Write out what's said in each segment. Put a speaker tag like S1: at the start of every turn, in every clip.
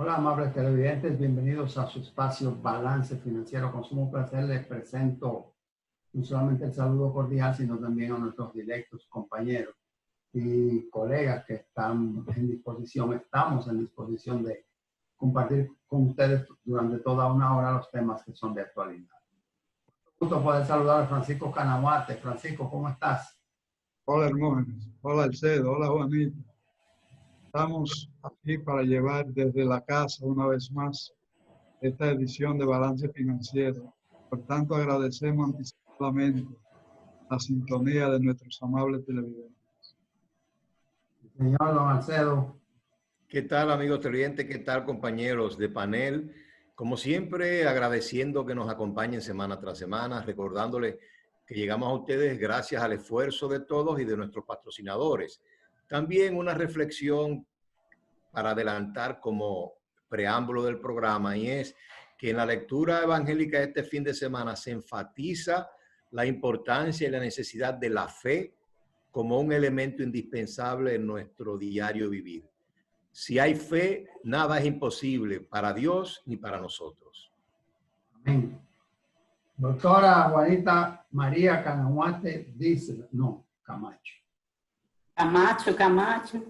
S1: Hola, amables televidentes, bienvenidos a su espacio Balance Financiero. Con sumo placer les presento no solamente el saludo cordial, sino también a nuestros directos compañeros y colegas que estamos en disposición de compartir con ustedes durante toda una hora los temas que son de actualidad. Un gusto poder saludar a Francisco Canahuate. Francisco, ¿cómo estás?
S2: Hola, Hermógenes. Hola, Alcedo. Hola, Juanito. Estamos aquí para llevar desde la casa una vez más esta edición de Balance Financiero. Por tanto, agradecemos anticipadamente la sintonía de nuestros amables televidentes.
S1: Señor Don Alcedo.
S3: ¿Qué tal, amigos televidentes? ¿Qué tal, compañeros de panel? Como siempre, agradeciendo que nos acompañen semana tras semana, recordándoles que llegamos a ustedes gracias al esfuerzo de todos y de nuestros patrocinadores. También una reflexión para adelantar como preámbulo del programa, y es que en la lectura evangélica de este fin de semana se enfatiza la importancia y la necesidad de la fe como un elemento indispensable en nuestro diario vivir. Si hay fe, nada es imposible para Dios ni para nosotros.
S1: Amén. Doctora Juanita María Canahuate dice, no, Camacho.
S4: Camacho.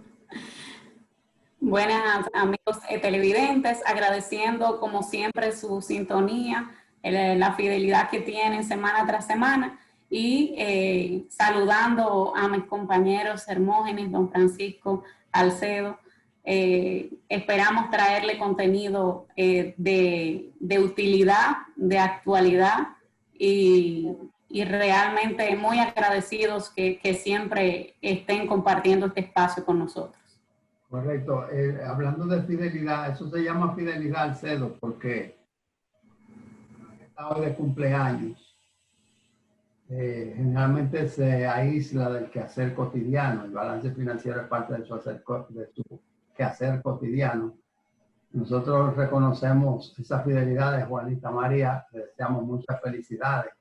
S4: Buenas, amigos televidentes, agradeciendo como siempre su sintonía, la fidelidad que tienen semana tras semana y saludando a mis compañeros Hermógenes, don Francisco, Alcedo. Esperamos traerle contenido de utilidad, de actualidad y realmente muy agradecidos que siempre estén compartiendo este espacio con nosotros.
S1: Correcto. Hablando de fidelidad, eso se llama fidelidad al cedo porque está hoy de cumpleaños. Generalmente se aísla del quehacer cotidiano. El balance financiero es parte de su quehacer cotidiano. Nosotros reconocemos esa fidelidad de Juanita María, le deseamos muchas felicidades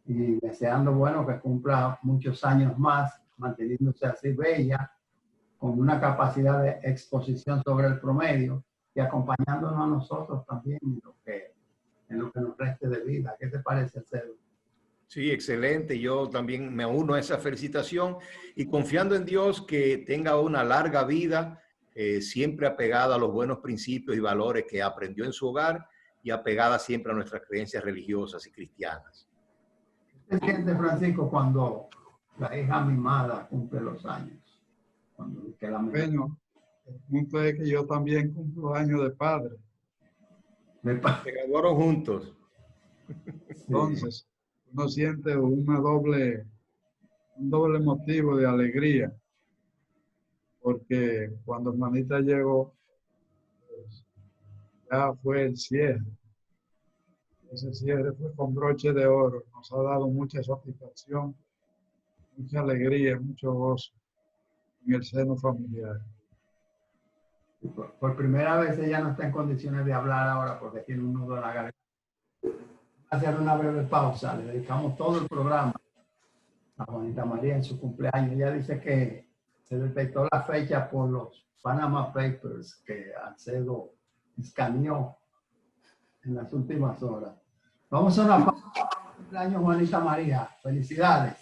S1: y deseando, bueno, que cumpla muchos años más, manteniéndose así bella, con una capacidad de exposición sobre el promedio y acompañándonos a nosotros también en lo que nos reste de vida. ¿Qué te parece, Cero?
S3: Sí, excelente. Yo también me uno a esa felicitación y confiando en Dios que tenga una larga vida, siempre apegada a los buenos principios y valores que aprendió en su hogar y apegada siempre a nuestras creencias religiosas y cristianas.
S1: ¿Qué se siente, Francisco, cuando la hija mimada cumple los años?
S2: Bueno, el punto es que yo también cumplo años de padre.
S3: Se graduaron juntos.
S2: Entonces, uno siente un doble motivo de alegría, porque cuando hermanita llegó, pues, ya fue el cierre. Ese cierre fue con broche de oro. Nos ha dado mucha satisfacción, mucha alegría, mucho gozo en el seno familiar.
S1: Por primera vez ella no está en condiciones de hablar ahora porque tiene un nudo en la garganta. Vamos a hacer una breve pausa. Le dedicamos todo el programa a Juanita María en su cumpleaños. Ella dice que se detectó la fecha por los Panama Papers que Alcedo escaneó en las últimas horas. Vamos a una pausa. Cumpleaños, Juanita María. Felicidades.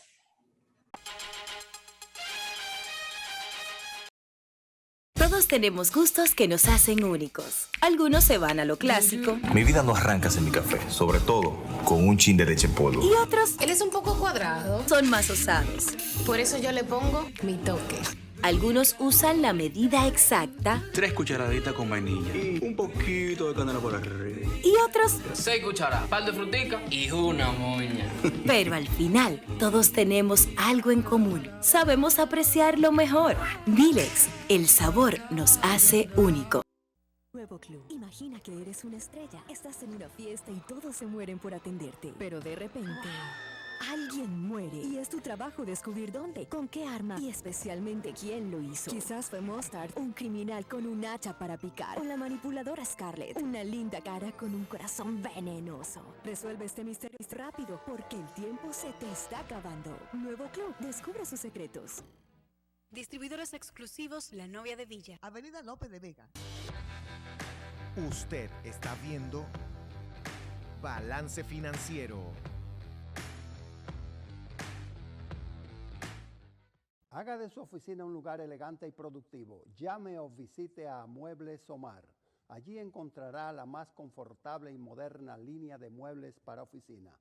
S5: Todos tenemos gustos que nos hacen únicos. Algunos se van a lo clásico.
S6: Mi vida no arranca sin mi café, sobre todo con un chin de leche en polvo.
S5: Y otros,
S7: él es un poco cuadrado,
S5: son más osados.
S7: Por eso yo le pongo mi toque.
S5: Algunos usan la medida exacta.
S6: 3 cucharaditas con vainilla y un poquito de canela por arriba.
S5: Y otros,
S8: 6 cucharadas, par de frutica y una moña.
S5: Pero al final, todos tenemos algo en común. Sabemos apreciar lo mejor. Dilex, el sabor nos hace único.
S9: Nuevo Club. Imagina que eres una estrella. Estás en una fiesta y todos se mueren por atenderte. Pero de repente, alguien muere. Y es tu trabajo descubrir dónde, con qué arma y especialmente quién lo hizo. Quizás fue Mustard, un criminal con un hacha para picar. O la manipuladora Scarlett, una linda cara con un corazón venenoso. Resuelve este misterio rápido porque el tiempo se te está acabando. Nuevo Club. Descubre sus secretos.
S10: Distribuidores exclusivos La Novia de Villa.
S11: Avenida López de Vega.
S10: Usted está viendo Balance Financiero.
S1: Haga de su oficina un lugar elegante y productivo. Llame o visite a Muebles Omar. Allí encontrará la más confortable y moderna línea de muebles para oficina.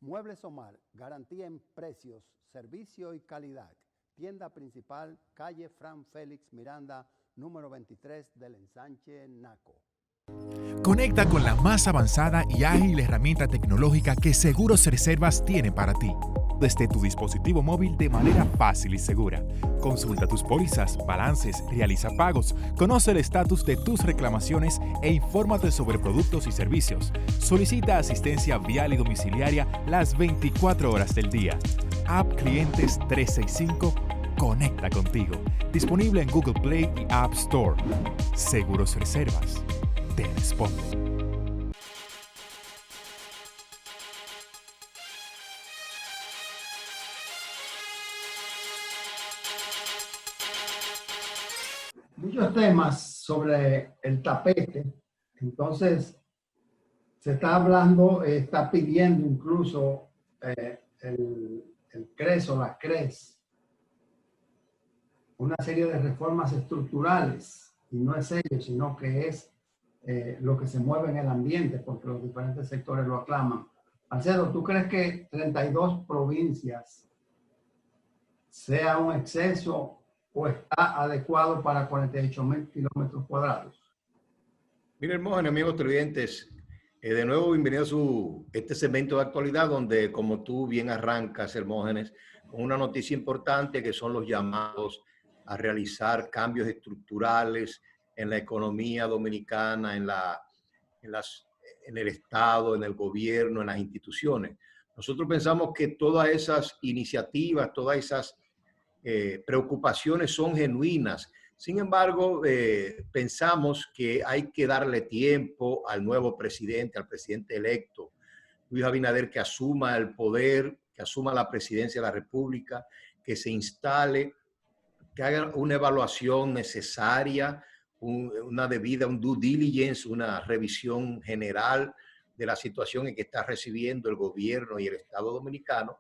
S1: Muebles Omar, garantía en precios, servicio y calidad. Tienda principal, calle Fran Félix Miranda, número 23 del Ensanche Naco.
S11: Conecta con la más avanzada y ágil herramienta tecnológica que Seguros Reservas tiene para ti, desde tu dispositivo móvil de manera fácil y segura. Consulta tus pólizas, balances, realiza pagos, conoce el estatus de tus reclamaciones e infórmate sobre productos y servicios. Solicita asistencia vial y domiciliaria las 24 horas del día. App Clientes 365 conecta contigo. Disponible en Google Play y App Store. Seguros Reservas te responde.
S1: Muchos temas sobre el tapete. Entonces, se está hablando, está pidiendo incluso el CRES o la CRES una serie de reformas estructurales, y no es ello, sino que es lo que se mueve en el ambiente, porque los diferentes sectores lo aclaman. Alcedo, ¿tú crees que 32 provincias sea un exceso o está adecuado para 48,000 kilómetros cuadrados?
S3: Mire, Hermógenes, amigos televidentes, de nuevo bienvenido a este segmento de actualidad donde, como tú bien arrancas, Hermógenes, con una noticia importante que son los llamados a realizar cambios estructurales en la economía dominicana, en el Estado, en el gobierno, en las instituciones. Nosotros pensamos que todas esas iniciativas, todas esas preocupaciones son genuinas. Sin embargo, pensamos que hay que darle tiempo al nuevo presidente, al presidente electo, Luis Abinader, que asuma el poder, que asuma la presidencia de la República, que se instale, que haga una evaluación necesaria, una debida, un due diligence, una revisión general de la situación en que está recibiendo el gobierno y el Estado dominicano.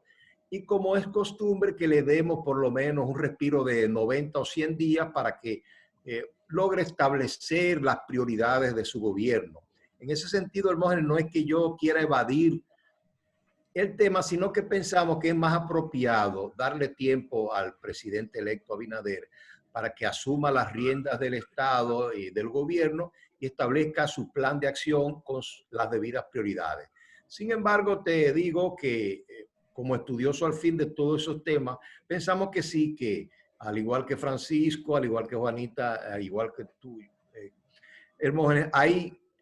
S3: Y como es costumbre, que le demos por lo menos un respiro de 90 o 100 días para que logre establecer las prioridades de su gobierno. En ese sentido, Hermógenes, no es que yo quiera evadir el tema, sino que pensamos que es más apropiado darle tiempo al presidente electo Abinader para que asuma las riendas del Estado y del gobierno y establezca su plan de acción con las debidas prioridades. Sin embargo, te digo que como estudioso al fin de todos esos temas, pensamos que sí, que al igual que Francisco, al igual que Juanita, al igual que tú, Hermógenes,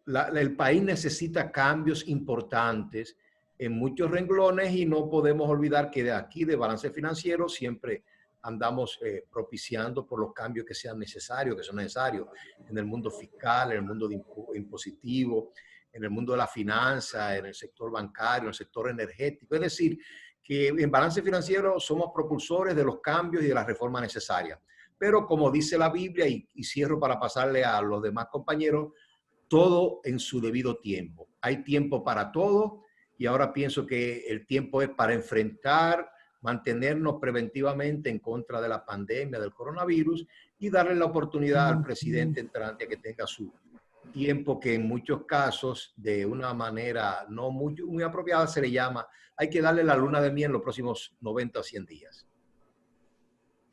S3: el país necesita cambios importantes en muchos renglones y no podemos olvidar que de aquí, de Balance Financiero, siempre andamos propiciando por los cambios que sean necesarios, que son necesarios en el mundo fiscal, en el mundo impositivo, en el mundo de la finanza, en el sector bancario, en el sector energético. Es decir, que en Balance Financiero somos propulsores de los cambios y de las reformas necesarias. Pero como dice la Biblia, y cierro para pasarle a los demás compañeros, todo en su debido tiempo. Hay tiempo para todo y ahora pienso que el tiempo es para enfrentar, mantenernos preventivamente en contra de la pandemia del coronavirus y darle la oportunidad al presidente entrante a que tenga su tiempo, que en muchos casos, de una manera no muy apropiada, se le llama, hay que darle la luna de miel en los próximos 90 o 100 días.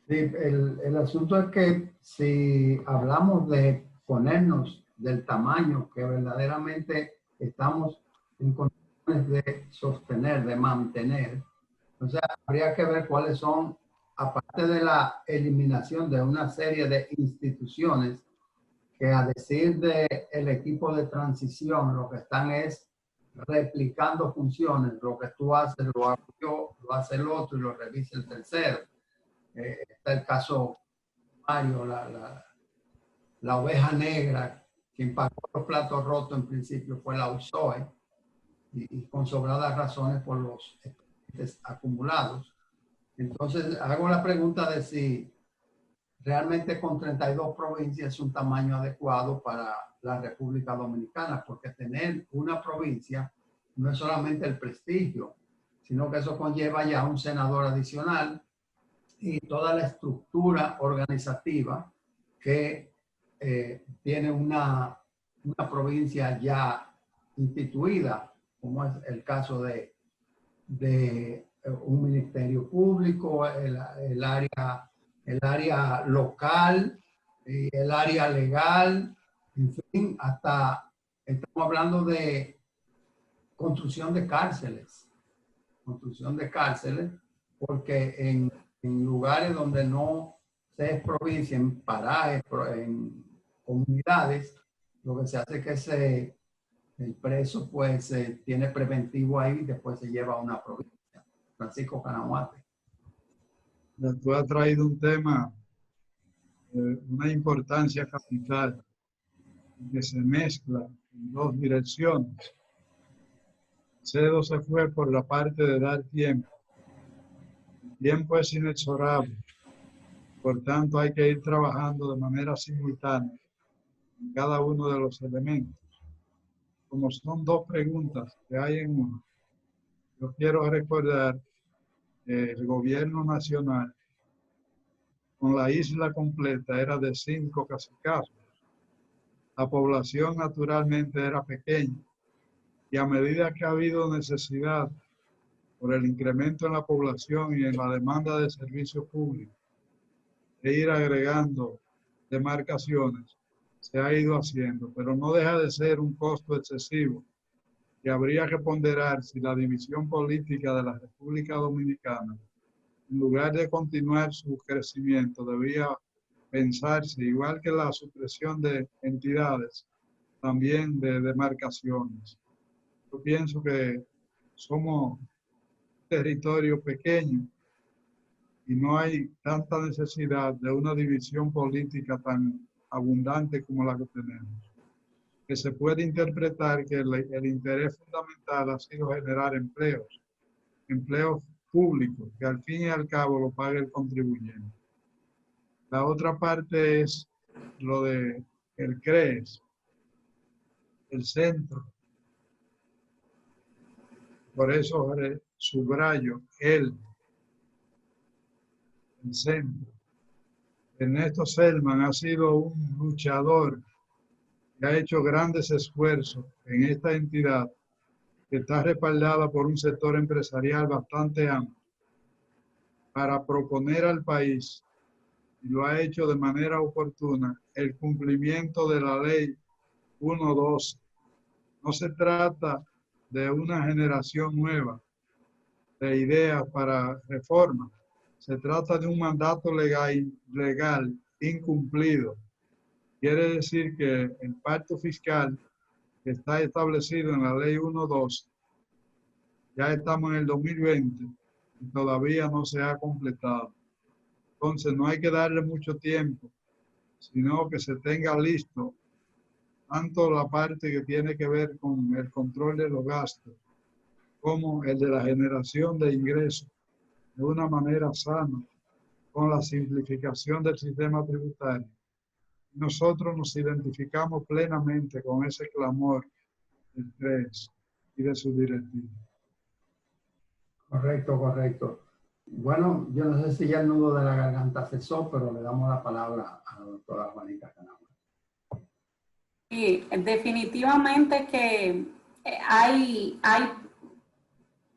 S1: Sí, el asunto es que si hablamos de ponernos del tamaño que verdaderamente estamos en condiciones de sostener, de mantener, o sea, habría que ver cuáles son, aparte de la eliminación de una serie de instituciones que, a decir del equipo de transición, lo que están es replicando funciones. Lo que tú haces, lo hago yo, lo hace el otro y lo revisa el tercero. Está el caso Mario, la oveja negra, quien pagó los platos rotos en principio fue la USOE, y con sobradas razones por los expedientes acumulados. Entonces, hago la pregunta de si realmente con 32 provincias es un tamaño adecuado para la República Dominicana, porque tener una provincia no es solamente el prestigio, sino que eso conlleva ya un senador adicional y toda la estructura organizativa que tiene una provincia ya instituida, como es el caso de un ministerio público, el área local y el área legal, en fin, hasta estamos hablando de construcción de cárceles, porque en lugares donde no se es provincia, en parajes, en comunidades, lo que se hace es que el preso pues tiene preventivo ahí y después se lleva a una provincia. Francisco Canahuate.
S2: Tú has traído un tema de una importancia capital que se mezcla en dos direcciones. Cedo se fue por la parte de dar tiempo. El tiempo es inexorable. Por tanto, hay que ir trabajando de manera simultánea en cada uno de los elementos. Como son dos preguntas que hay en uno, yo quiero recordar que el gobierno nacional con la isla completa era de 5 cacicazgos. La población naturalmente era pequeña y a medida que ha habido necesidad por el incremento en la población y en la demanda de servicios públicos de ir agregando demarcaciones, se ha ido haciendo, pero no deja de ser un costo excesivo que habría que ponderar si la división política de la República Dominicana, en lugar de continuar su crecimiento, debía pensarse, igual que la supresión de entidades, también de demarcaciones. Yo pienso que somos un territorio pequeño y no hay tanta necesidad de una división política tan abundante como la que tenemos. Que se puede interpretar que el interés fundamental ha sido generar empleos públicos, que al fin y al cabo lo paga el contribuyente. La otra parte es lo de el CREES, el centro. Por eso subrayo el centro. Ernesto Selman ha sido un luchador que ha hecho grandes esfuerzos en esta entidad que está respaldada por un sector empresarial bastante amplio para proponer al país, y lo ha hecho de manera oportuna, el cumplimiento de la ley 112. No se trata de una generación nueva de ideas para reforma. Se trata de un mandato legal incumplido. Quiere decir que el pacto fiscal que está establecido en la ley 112, ya estamos en el 2020 y todavía no se ha completado. Entonces no hay que darle mucho tiempo, sino que se tenga listo tanto la parte que tiene que ver con el control de los gastos como el de la generación de ingresos de una manera sana, con la simplificación del sistema tributario. Nosotros nos identificamos plenamente con ese clamor del CREES y de su directiva.
S1: Correcto. Bueno, yo no sé si ya el nudo de la garganta cesó, pero le damos la palabra a la doctora Juanita Canahuate.
S4: Sí, definitivamente que hay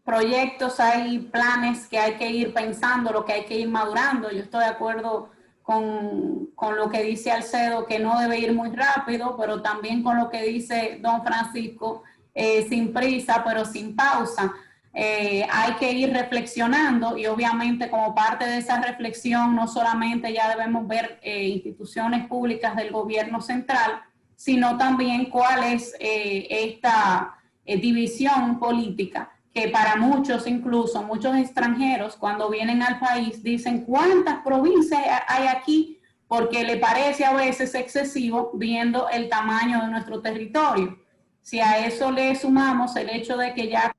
S4: proyectos, hay planes que hay que ir pensando, lo que hay que ir madurando. Yo estoy de acuerdo con lo que dice Alcedo, que no debe ir muy rápido, pero también con lo que dice don Francisco, sin prisa, pero sin pausa. Hay que ir reflexionando y obviamente como parte de esa reflexión no solamente ya debemos ver instituciones públicas del gobierno central, sino también cuál es esta división política que para muchos, incluso muchos extranjeros, cuando vienen al país dicen cuántas provincias hay aquí, porque le parece a veces excesivo viendo el tamaño de nuestro territorio. Si a eso le sumamos el hecho de que ya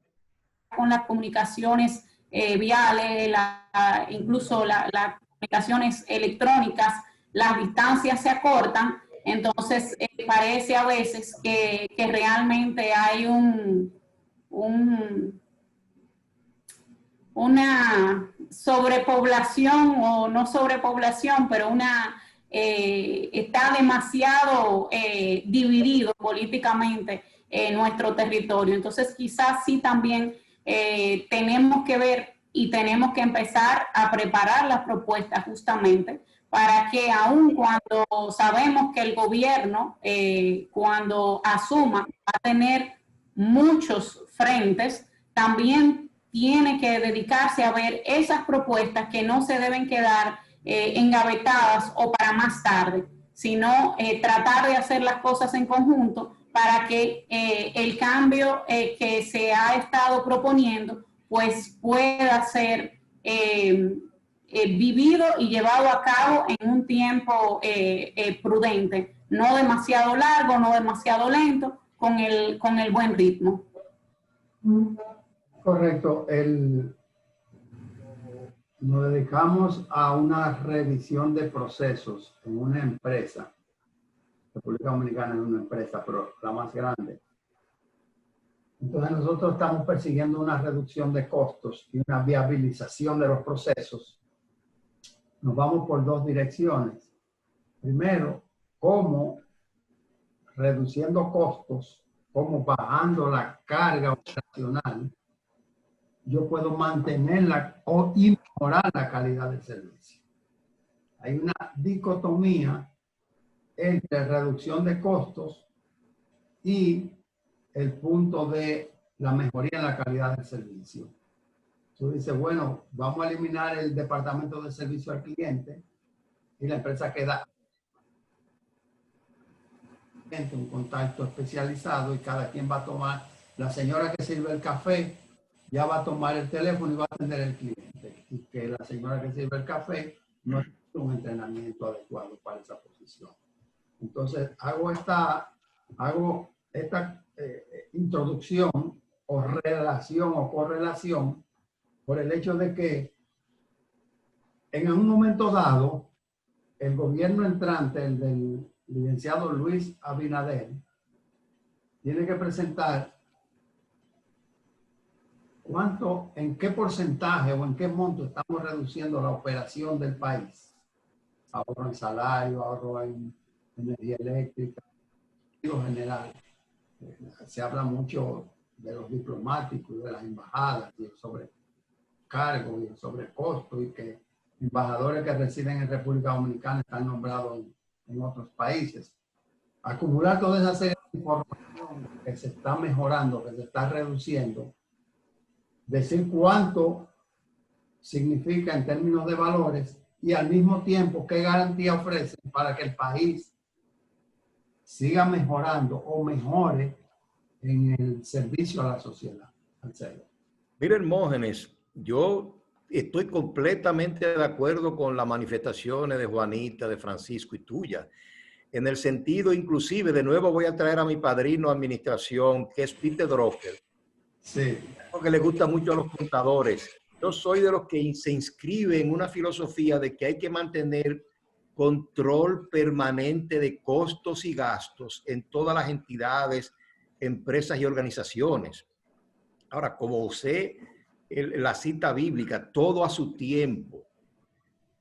S4: con las comunicaciones viales, incluso las comunicaciones electrónicas, las distancias se acortan, Entonces, parece a veces que realmente hay una sobrepoblación, o no sobrepoblación, pero está demasiado dividido políticamente nuestro territorio. Entonces, quizás sí también tenemos que ver y tenemos que empezar a preparar las propuestas justamente para que aun cuando sabemos que el gobierno, cuando asuma, va a tener muchos frentes, también tiene que dedicarse a ver esas propuestas que no se deben quedar engavetadas o para más tarde, sino tratar de hacer las cosas en conjunto para que el cambio que se ha estado proponiendo pues pueda ser vivido y llevado a cabo en un tiempo prudente, no demasiado largo, no demasiado lento, con el buen ritmo.
S1: Correcto. Nos dedicamos a una revisión de procesos en una empresa. República Dominicana es una empresa, pero la más grande. Entonces nosotros estamos persiguiendo una reducción de costos y una viabilización de los procesos. Nos vamos por dos direcciones. Primero, cómo reduciendo costos, cómo bajando la carga operacional, yo puedo mantenerla y mejorar la calidad del servicio. Hay una dicotomía entre reducción de costos y el punto de la mejoría en la calidad del servicio. Tú dices, bueno, vamos a eliminar el departamento de servicio al cliente y la empresa queda en un contacto especializado y cada quien va a tomar, la señora que sirve el café ya va a tomar el teléfono y va a atender al cliente, y que la señora que sirve el café no tiene un entrenamiento adecuado para esa posición. Entonces hago esta introducción o relación o correlación por el hecho de que en un momento dado el gobierno entrante, el del licenciado Luis Abinader, tiene que presentar en qué porcentaje o en qué monto estamos reduciendo la operación del país. Ahorro en salario, ahorro en energía eléctrica, en general. Se habla mucho de los diplomáticos y de las embajadas y sobre cargo y sobre costo, y que embajadores que residen en República Dominicana están nombrados en otros países. Acumular toda esa serie de información que se está mejorando, que se está reduciendo, decir cuánto significa en términos de valores y al mismo tiempo qué garantía ofrece para que el país siga mejorando o mejore en el servicio a la sociedad.
S3: Miren, Hermógenes, yo estoy completamente de acuerdo con las manifestaciones de Juanita, de Francisco y tuya, en el sentido, inclusive, de nuevo voy a traer a mi padrino de administración, que es Peter Drucker.
S1: Sí.
S3: Porque le gusta mucho a los contadores. Yo soy de los que se inscribe en una filosofía de que hay que mantener control permanente de costos y gastos en todas las entidades, empresas y organizaciones. Ahora, como usé la cita bíblica, todo a su tiempo.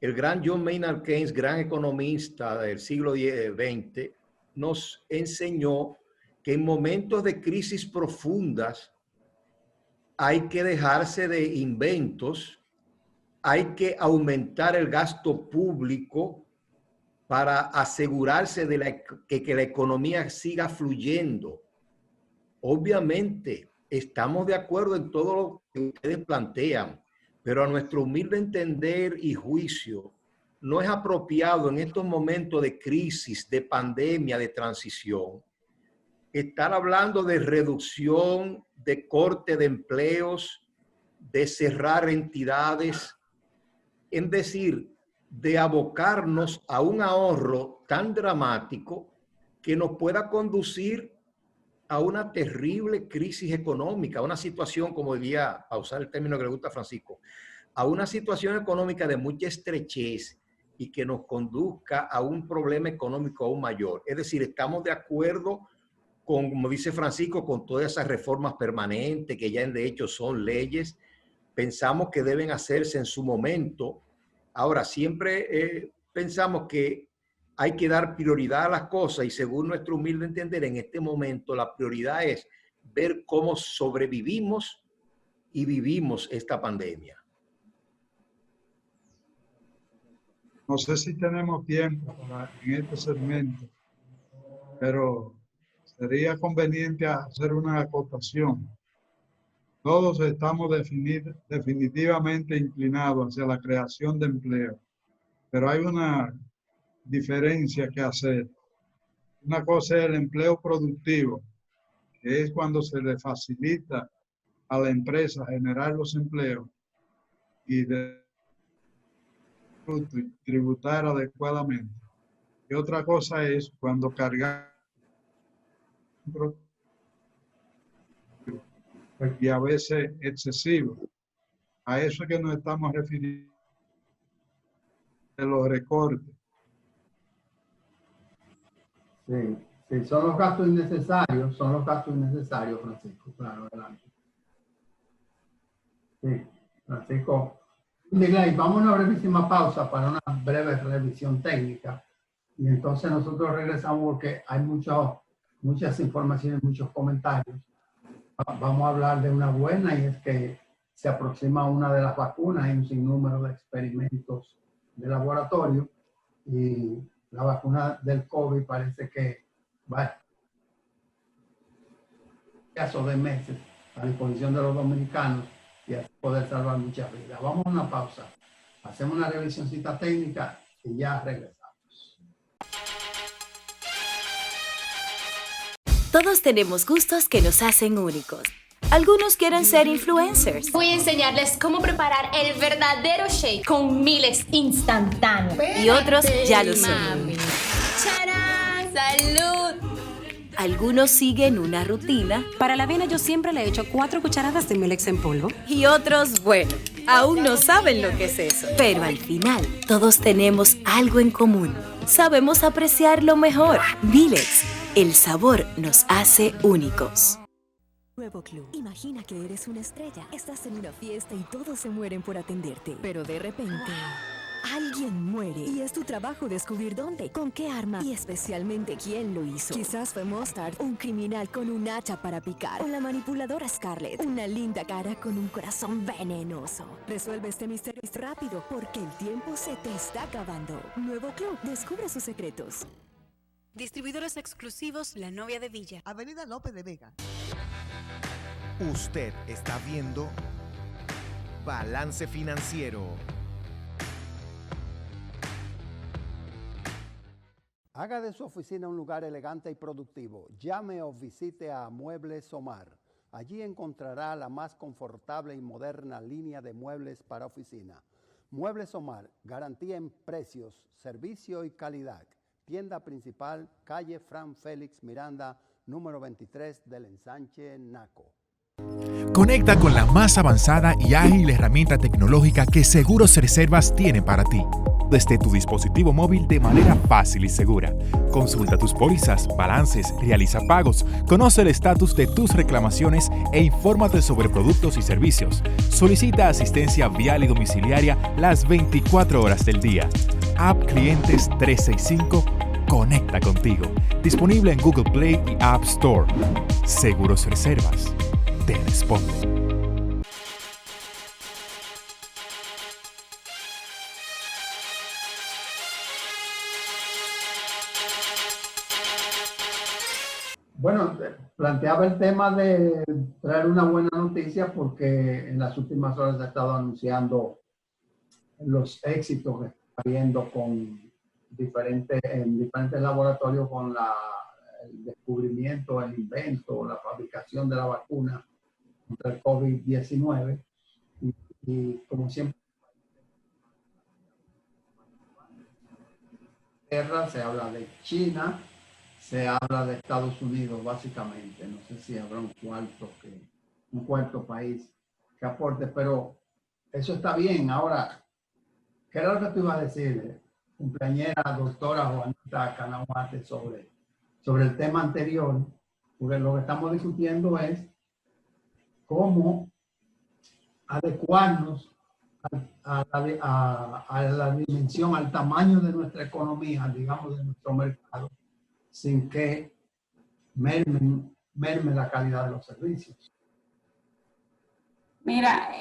S3: El gran John Maynard Keynes, gran economista del siglo XX, nos enseñó que en momentos de crisis profundas hay que dejarse de inventos, hay que aumentar el gasto público para asegurarse de que la economía siga fluyendo. Obviamente, estamos de acuerdo en todo lo que ustedes plantean, pero a nuestro humilde entender y juicio, no es apropiado en estos momentos de crisis, de pandemia, de transición, estar hablando de reducción, de corte de empleos, de cerrar entidades, es decir, de abocarnos a un ahorro tan dramático que nos pueda conducir a una terrible crisis económica, a una situación, como diría, a usar el término que le gusta a Francisco, a una situación económica de mucha estrechez y que nos conduzca a un problema económico aún mayor. Es decir, estamos de acuerdo con, como dice Francisco, con todas esas reformas permanentes que ya de hecho son leyes. Pensamos que deben hacerse en su momento. Ahora, siempre pensamos que hay que dar prioridad a las cosas y según nuestro humilde entender, en este momento la prioridad es ver cómo sobrevivimos y vivimos esta pandemia.
S2: No sé si tenemos tiempo en este segmento, pero sería conveniente hacer una acotación. Todos estamos definitivamente inclinados hacia la creación de empleo, pero hay una diferencia que hacer. Una cosa es el empleo productivo, que es cuando se le facilita a la empresa generar los empleos y tributar adecuadamente. Y otra cosa es cuando cargar y a veces excesivo. A eso es que nos estamos refiriendo de los recortes.
S1: Sí, sí, son los gastos innecesarios, Francisco, claro, adelante. Sí, Francisco. Miguel, vamos a una brevísima pausa para una breve revisión técnica y entonces nosotros regresamos porque hay muchas informaciones, muchos comentarios. Vamos a hablar de una buena y es que se aproxima una de las vacunas, hay un sinnúmero de experimentos de laboratorio y la vacuna del COVID parece que va a caso de meses a disposición de los dominicanos y así poder salvar muchas vidas. Vamos a una pausa, hacemos una revisioncita técnica y ya regresamos.
S5: Todos tenemos gustos que nos hacen únicos. Algunos quieren ser influencers.
S7: Voy a enseñarles cómo preparar el verdadero shake con Milex instantáneo.
S5: Y otros ya lo son.
S7: ¡Charán! ¡Salud!
S5: Algunos siguen una rutina.
S12: Para la avena yo siempre le echo 4 cucharadas de Milex en polvo.
S5: Y otros, bueno, aún no saben lo que es eso. Pero al final, todos tenemos algo en común. Sabemos apreciar lo mejor. Milex, el sabor nos hace únicos.
S9: Nuevo Club. Imagina que eres una estrella. Estás en una fiesta y todos se mueren por atenderte. Pero de repente, alguien muere. Y es tu trabajo descubrir dónde, con qué arma y especialmente quién lo hizo. Quizás fue Mustard, un criminal con un hacha para picar. O la manipuladora Scarlett, una linda cara con un corazón venenoso. Resuelve este misterio rápido porque el tiempo se te está acabando. Nuevo Club. Descubre sus secretos.
S13: Distribuidores exclusivos La Novia de Villa.
S10: Avenida López de Vega. Usted está viendo Balance Financiero.
S1: Haga de su oficina un lugar elegante y productivo. Llame o visite a Muebles Omar. Allí encontrará la más confortable y moderna línea de muebles para oficina. Muebles Omar, garantía en precios, servicio y calidad. Tienda principal, calle Fran Félix Miranda, número 23 del Ensanche Naco.
S11: Conecta con la más avanzada y ágil herramienta tecnológica que Seguros Reservas tiene para ti. Desde tu dispositivo móvil de manera fácil y segura. Consulta tus pólizas, balances, realiza pagos, conoce el estatus de tus reclamaciones e infórmate sobre productos y servicios. Solicita asistencia vial y domiciliaria las 24 horas del día. App Clientes 365 conecta contigo. Disponible en Google Play y App Store. Seguros Reservas. Te responde.
S1: Bueno, planteaba el tema de traer una buena noticia porque en las últimas horas se ha estado anunciando los éxitos que está habiendo en diferentes laboratorios con el descubrimiento, el invento, la fabricación de la vacuna contra el COVID-19 y como siempre se habla de China, se habla de Estados Unidos básicamente, no sé si habrá un cuarto país que aporte, pero eso está bien. Ahora, ¿qué era lo que tú ibas a decir, cumpleañera doctora Juanita Canahuate sobre el tema anterior, porque lo que estamos discutiendo es cómo adecuarnos a la dimensión, al tamaño de nuestra economía, digamos, de nuestro mercado, sin que merme la calidad de los servicios.
S4: Mira,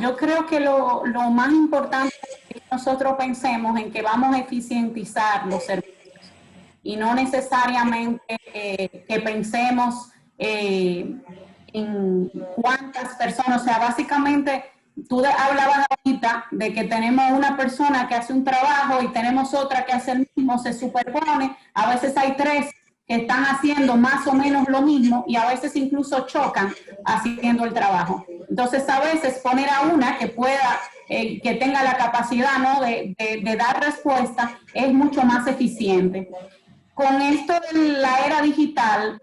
S4: yo creo que lo más importante es que nosotros pensemos en que vamos a eficientizar los servicios y no necesariamente que pensemos en cuántas personas. O sea, básicamente tú hablabas ahorita de que tenemos una persona que hace un trabajo y tenemos otra que hace el mismo, se superpone, a veces hay tres que están haciendo más o menos lo mismo y a veces incluso chocan haciendo el trabajo. Entonces, a veces poner a una que pueda, que tenga la capacidad, ¿no?, de dar respuesta es mucho más eficiente. Con esto de la era digital,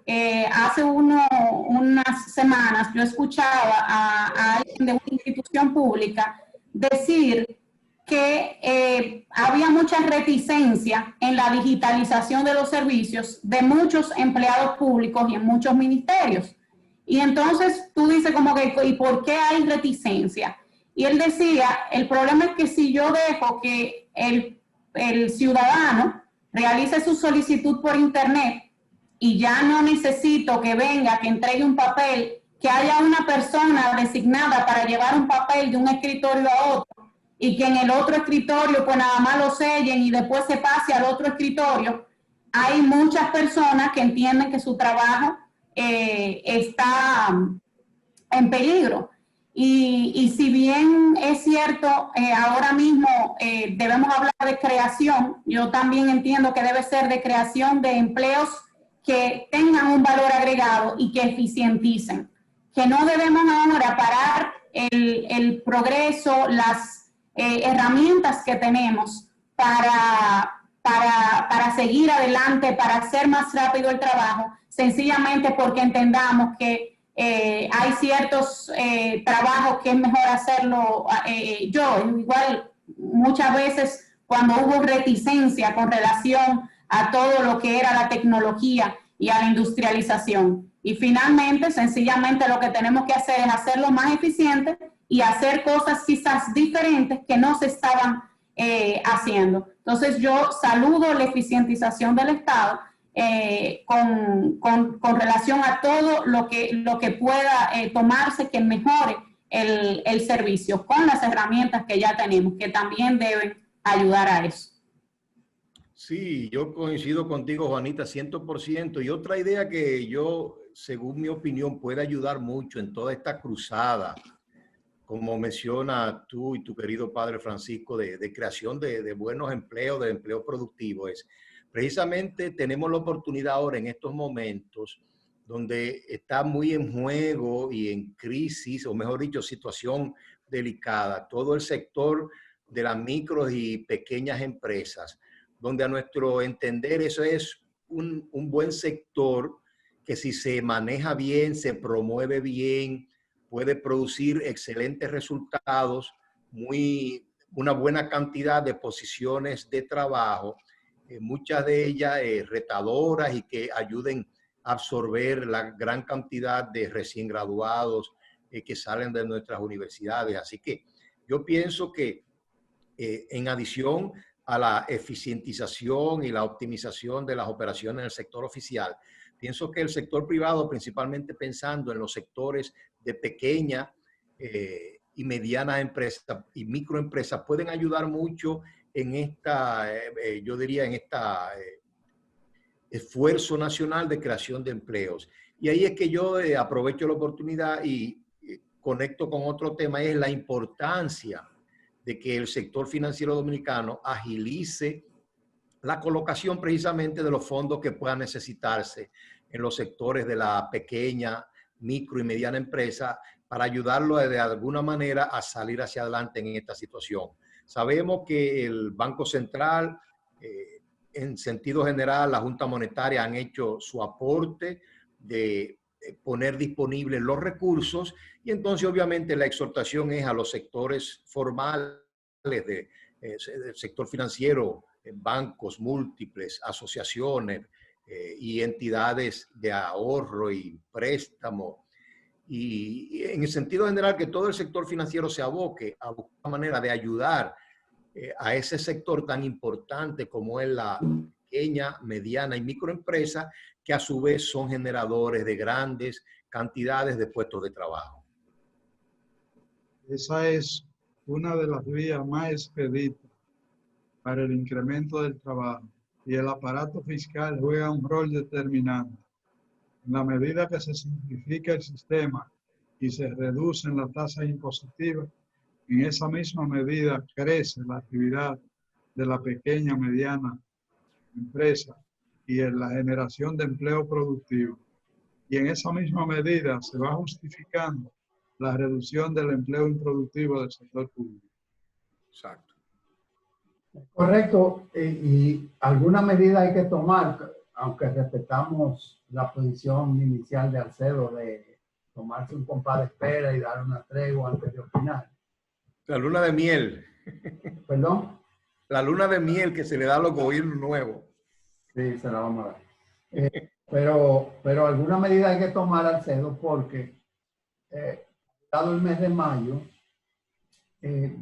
S4: hace unas semanas yo escuchaba a alguien de una institución pública decir que había mucha reticencia en la digitalización de los servicios de muchos empleados públicos y en muchos ministerios. Y entonces tú dices como que, ¿y por qué hay reticencia? Y él decía, el problema es que si yo dejo que el ciudadano realice su solicitud por internet y ya no necesito que venga, que entregue un papel, que haya una persona designada para llevar un papel de un escritorio a otro, y que en el otro escritorio pues nada más lo sellen y después se pase al otro escritorio, hay muchas personas que entienden que su trabajo está en peligro. Y si bien es cierto, ahora mismo debemos hablar de creación, yo también entiendo que debe ser de creación de empleos que tengan un valor agregado y que eficienticen. Que no debemos ahora parar el progreso, las herramientas que tenemos para seguir adelante, para hacer más rápido el trabajo, sencillamente porque entendamos que hay ciertos trabajos que es mejor hacerlo igual muchas veces cuando hubo reticencia con relación a todo lo que era la tecnología y a la industrialización. Y finalmente, sencillamente lo que tenemos que hacer es hacerlo más eficiente y hacer cosas quizás diferentes que no se estaban haciendo. Entonces yo saludo la eficientización del Estado con relación a todo lo que pueda tomarse que mejore el servicio con las herramientas que ya tenemos, que también deben ayudar a eso.
S3: Sí, yo coincido contigo, Juanita, 100%. Y otra idea que yo, según mi opinión, puede ayudar mucho en toda esta cruzada, como menciona tú y tu querido padre Francisco, de creación de buenos empleos, de empleo productivo, es precisamente tenemos la oportunidad ahora en estos momentos donde está muy en juego y en crisis, o mejor dicho, situación delicada, todo el sector de las micros y pequeñas empresas, donde a nuestro entender eso es un buen sector que si se maneja bien, se promueve bien, puede producir excelentes resultados, una buena cantidad de posiciones de trabajo, muchas de ellas retadoras y que ayuden a absorber la gran cantidad de recién graduados que salen de nuestras universidades. Así que yo pienso que en adición a la eficientización y la optimización de las operaciones en el sector oficial, pienso que el sector privado, principalmente pensando en los sectores de pequeña y medianas empresas y microempresas, pueden ayudar mucho en esta, yo diría, en esta esfuerzo nacional de creación de empleos. Y ahí es que yo aprovecho la oportunidad y conecto con otro tema, es la importancia de que el sector financiero dominicano agilice la colocación precisamente de los fondos que puedan necesitarse en los sectores de la pequeña, micro y mediana empresa para ayudarlo de alguna manera a salir hacia adelante en esta situación. Sabemos que el Banco Central, en sentido general, la Junta Monetaria han hecho su aporte de poner disponibles los recursos y entonces obviamente la exhortación es a los sectores formales de el sector financiero, bancos múltiples, asociaciones y entidades de ahorro y préstamo. Y en el sentido general que todo el sector financiero se aboque a buscar manera de ayudar a ese sector tan importante como es la pequeña, mediana y microempresa, que a su vez son generadores de grandes cantidades de puestos de trabajo.
S2: Esa es una de las vías más expeditas para el incremento del trabajo, y el aparato fiscal juega un rol determinante. En la medida que se simplifica el sistema y se reducen las tasas impositivas, en esa misma medida crece la actividad de la pequeña, mediana empresa y en la generación de empleo productivo. Y en esa misma medida se va justificando la reducción del empleo improductivo del sector público.
S3: Exacto.
S1: Correcto. Y alguna medida hay que tomar, aunque respetamos la posición inicial de Alcedo de tomarse un compás de espera y dar una tregua antes de opinar.
S3: La luna de miel.
S1: ¿Perdón?
S3: La luna de miel que se le da a los gobiernos nuevos.
S1: Sí, se la vamos a dar. Pero alguna medida hay que tomar, Alcedo, porque dado el mes de mayo,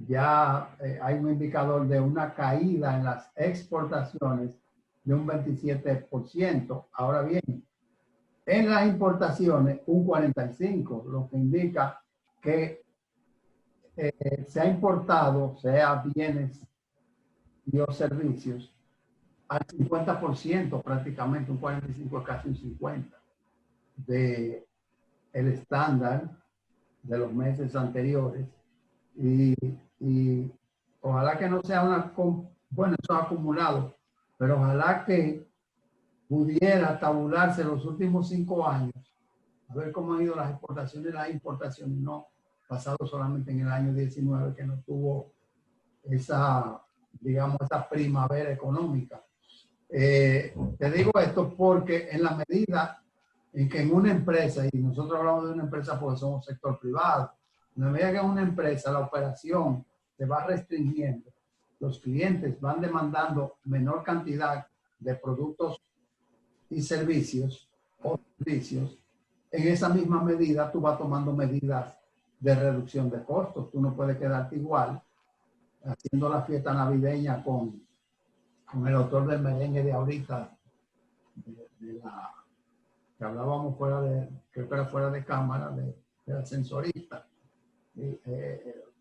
S1: ya hay un indicador de una caída en las exportaciones de un 27%. Ahora bien, en las importaciones un 45%, lo que indica que se ha importado, sea bienes y o servicios, al 50% prácticamente, un 45% es casi un 50% de el estándar de los meses anteriores. Y ojalá que no sea bueno, eso ha acumulado, pero ojalá que pudiera tabularse los últimos 5 años, a ver cómo han ido las exportaciones y las importaciones, no pasado solamente en el año 19, que no tuvo esa, digamos, esa primavera económica. Te digo esto porque en la medida en que en una empresa, y nosotros hablamos de una empresa porque somos sector privado, en la medida que en una empresa la operación se va restringiendo, los clientes van demandando menor cantidad de productos y servicios o servicios, en esa misma medida tú vas tomando medidas de reducción de costos. Tú no puedes quedarte igual haciendo la fiesta navideña con el autor del merengue de ahorita, de la que hablábamos fuera de, creo que era fuera de cámara, de la ascensorista,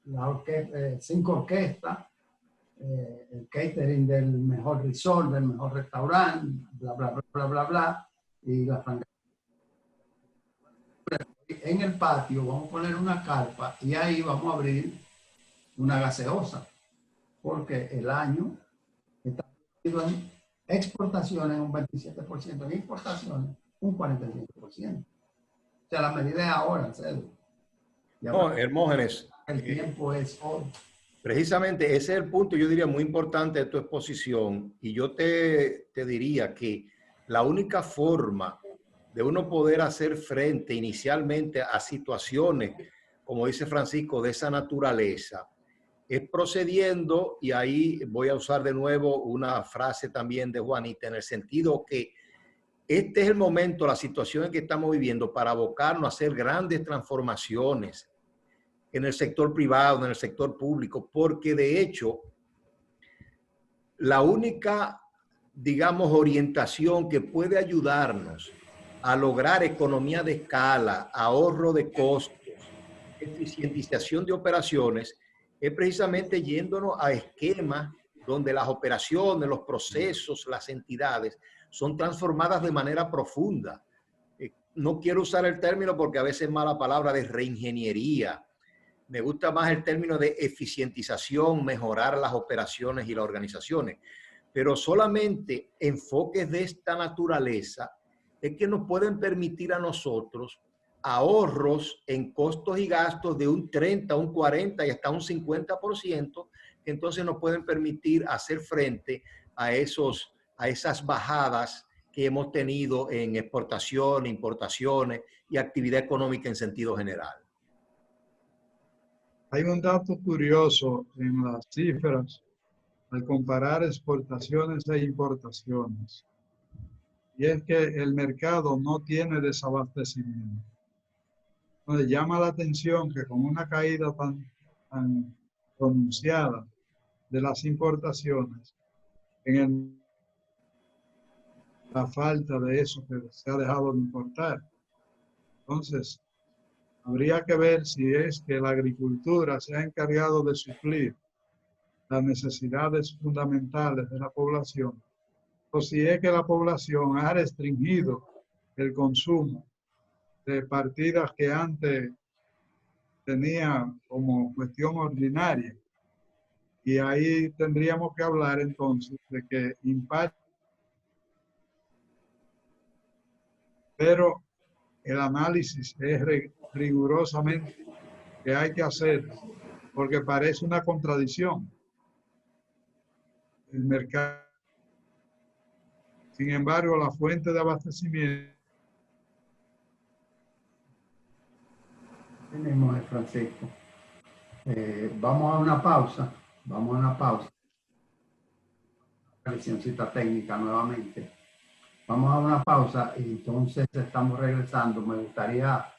S1: la orquesta, 5 orquestas, el catering del mejor resort, del mejor restaurante, bla, bla, bla, bla, bla, bla, y la franquicia. En el patio vamos a poner una carpa y ahí vamos a abrir una gaseosa, porque el año está en exportaciones un 27%, en importaciones un 45%. O sea, la medida es ahora, Alcedo.
S3: No, Hermógenes.
S1: El tiempo es hoy.
S3: Precisamente ese es el punto, yo diría, muy importante de tu exposición. Y yo te diría que la única forma de uno poder hacer frente inicialmente a situaciones, como dice Francisco, de esa naturaleza, es procediendo, y ahí voy a usar de nuevo una frase también de Juanita, en el sentido que este es el momento, la situación en que estamos viviendo, para abocarnos a hacer grandes transformaciones en el sector privado, en el sector público, porque de hecho, la única, digamos, orientación que puede ayudarnos a lograr economía de escala, ahorro de costos, eficientización de operaciones, es precisamente yéndonos a esquemas donde las operaciones, los procesos, las entidades son transformadas de manera profunda. No quiero usar el término porque a veces es mala palabra de reingeniería. Me gusta más el término de eficientización, mejorar las operaciones y las organizaciones. Pero solamente enfoques de esta naturaleza es que nos pueden permitir a nosotros ahorros en costos y gastos de un 30, un 40 y hasta un 50%, que entonces nos pueden permitir hacer frente a esas bajadas que hemos tenido en exportación, importaciones y actividad económica en sentido general.
S2: Hay un dato curioso en las cifras al comparar exportaciones e importaciones. Y es que el mercado no tiene desabastecimiento. Entonces llama la atención que con una caída tan pronunciada de las importaciones, la falta de eso que se ha dejado de importar. Entonces, habría que ver si es que la agricultura se ha encargado de suplir las necesidades fundamentales de la población, o si es que la población ha restringido el consumo de partidas que antes tenía como cuestión ordinaria. Y ahí tendríamos que hablar entonces de que impacta. Pero el análisis es rigurosamente que hay que hacer, porque parece una contradicción. El mercado, sin embargo, la fuente de abastecimiento.
S1: Tenemos, Francisco. Vamos a una pausa. Vamos a una pausa. Visióncita técnica nuevamente. Vamos a una pausa y entonces estamos regresando. Me gustaría